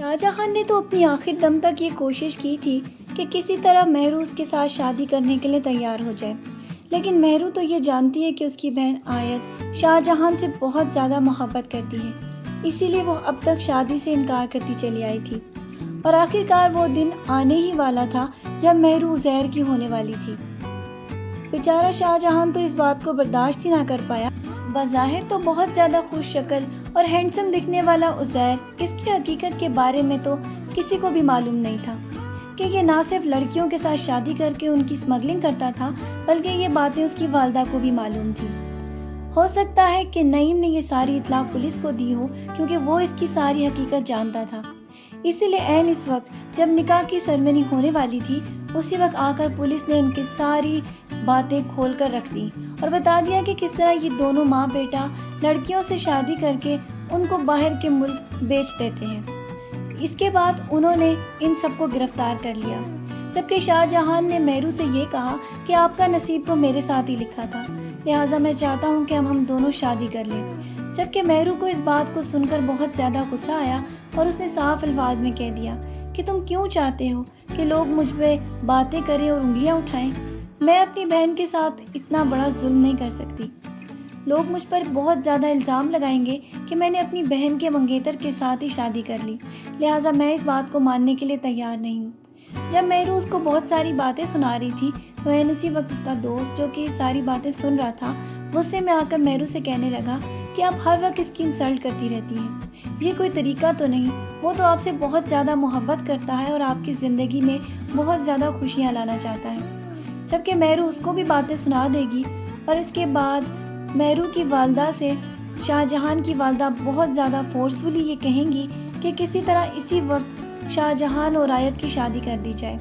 شاہجہاں نے تو اپنی آخر دم تک یہ کوشش کی تھی کہ کسی طرح مہروز کے ساتھ شادی کرنے کے لیے تیار ہو جائے، لیکن مہرو تو یہ جانتی ہے کہ اس کی بہن آیت شاہجہاں سے بہت زیادہ محبت کرتی ہے، اسی لیے وہ اب تک شادی سے انکار کرتی چلی آئی تھی، اور آخرکار وہ دن آنے ہی والا تھا جب مہرو عزیر کی ہونے والی تھی۔ بیچارہ شاہجہاں تو اس بات کو برداشت ہی نہ کر پایا۔ بظاہر تو بہت زیادہ خوش شکل اور ہینڈسم دکھنے والا عزیر، اس کی حقیقت کے بارے میں تو کسی کو بھی معلوم نہیں تھا کہ یہ نہ صرف لڑکیوں کے ساتھ شادی کر کے ان کی اسمگلنگ کرتا تھا، بلکہ یہ باتیں اس کی والدہ کو بھی معلوم تھی۔ ہو سکتا ہے کہ نعیم نے یہ ساری اطلاع پولیس کو دی ہو، کیونکہ وہ اس کی ساری حقیقت جانتا تھا۔ اسی لیے عین اس وقت جب نکاح کی سرمنی ہونے والی تھی، اسی وقت آ کر پولیس نے ان کی ساری باتیں کھول کر رکھ دی اور بتا دیا کہ کس طرح یہ دونوں ماں بیٹا لڑکیوں سے شادی کر کے ان کو باہر کے ملک بیچ دیتے ہیں۔ اس کے بعد انہوں نے ان سب کو گرفتار کر لیا، جبکہ شاہجہاں نے مہرو سے یہ کہا کہ آپ کا نصیب تو میرے ساتھ ہی لکھا تھا، لہٰذا میں چاہتا ہوں کہ ہم دونوں شادی کر لیں۔ جبکہ مہرو کو اس بات کو سن کر بہت زیادہ غصہ آیا اور اس نے صاف الفاظ میں کہہ دیا کہ تم کیوں چاہتے ہو کہ لوگ مجھ پہ باتیں کریں اور انگلیاں اٹھائیں؟ میں اپنی بہن کے ساتھ اتنا بڑا ظلم نہیں کر سکتی۔ لوگ مجھ پر بہت زیادہ الزام لگائیں گے کہ میں نے اپنی بہن کے منگیتر کے ساتھ ہی شادی کر لی، لہٰذا میں اس بات کو ماننے کے لیے تیار نہیں ہوں۔ جب مہرو اس کو بہت ساری باتیں سنا رہی تھی تو اسی وقت اس کا دوست، جو کہ ساری باتیں سن رہا تھا، غصے میں آ کر مہرو سے کہنے لگا کہ آپ ہر وقت اس کی انسلٹ کرتی رہتی ہیں، یہ کوئی طریقہ تو نہیں، وہ تو آپ سے بہت زیادہ محبت کرتا ہے اور آپ کی زندگی میں بہت زیادہ خوشیاں لانا چاہتا ہے۔ جبکہ مہرو اس کو بھی باتیں سنا دے گی اور اس کے بعد مہرو کی والدہ سے شاہجہاں کی والدہ بہت زیادہ فورسفلی یہ کہیں گی کہ کسی طرح اسی وقت شاہجہاں اور آیت کی شادی کر دی جائے،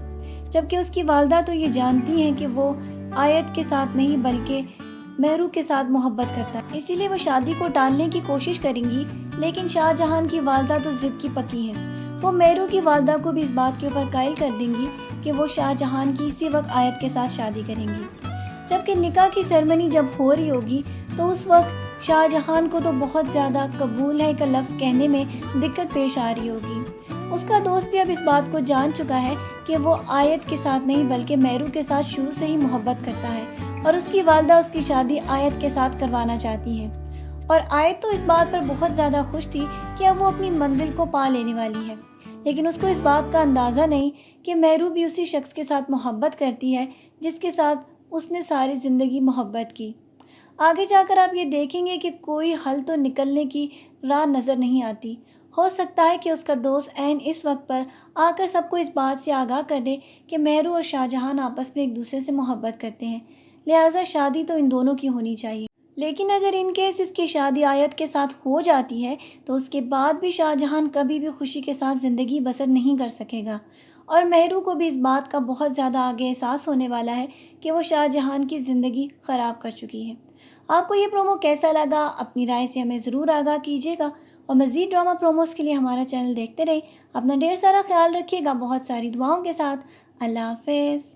جبکہ اس کی والدہ تو یہ جانتی ہیں کہ وہ آیت کے ساتھ نہیں بلکہ مہرو کے ساتھ محبت کرتا ہے، اسی لیے وہ شادی کو ٹالنے کی کوشش کریں گی، لیکن شاہجہاں کی والدہ تو ضد کی پکی ہیں۔ وہ مہرو کی والدہ کو بھی اس بات کے اوپر قائل کر دیں گی کہ وہ شاہجہاں کی اسی وقت آیت کے ساتھ شادی کریں گی۔ جبکہ نکاح کی سرمنی جب ہو رہی ہوگی تو اس وقت شاہجہاں کو تو بہت زیادہ قبول ہے کا لفظ کہنے میں دقت پیش آ رہی ہوگی۔ اس کا دوست بھی اب اس بات کو جان چکا ہے کہ وہ آیت کے ساتھ نہیں بلکہ مہرو کے ساتھ شروع سے ہی محبت کرتا ہے، اور اس کی والدہ اس کی شادی آیت کے ساتھ کروانا چاہتی ہیں، اور آیت تو اس بات پر بہت زیادہ خوش تھی کہ اب وہ اپنی منزل کو پا لینے والی ہے، لیکن اس کو اس بات کا اندازہ نہیں کہ مہرو بھی اسی شخص کے ساتھ محبت کرتی ہے جس کے ساتھ اس نے ساری زندگی محبت کی۔ آگے جا کر آپ یہ دیکھیں گے کہ کوئی حل تو نکلنے کی راہ نظر نہیں آتی۔ ہو سکتا ہے کہ اس کا دوست عین اس وقت پر آ کر سب کو اس بات سے آگاہ کر دے کہ مہرو اور شاہجہاں آپس میں ایک دوسرے سے محبت کرتے ہیں، لہٰذا شادی تو ان دونوں کی ہونی چاہیے۔ لیکن اگر ان کیس اس کی شادی آیت کے ساتھ ہو جاتی ہے تو اس کے بعد بھی شاہجہاں کبھی بھی خوشی کے ساتھ زندگی بسر نہیں کر سکے گا، اور مہرو کو بھی اس بات کا بہت زیادہ آگے احساس ہونے والا ہے کہ وہ شاہجہاں کی زندگی خراب کر چکی ہے۔ آپ کو یہ پرومو کیسا لگا؟ اپنی رائے سے ہمیں ضرور آگاہ کیجیے گا، اور مزید ڈرامہ پروموز کے لیے ہمارا چینل دیکھتے رہیں۔ اپنا ڈھیر سارا خیال رکھیے گا، بہت ساری دعاؤں کے ساتھ۔ اللہ حافظ۔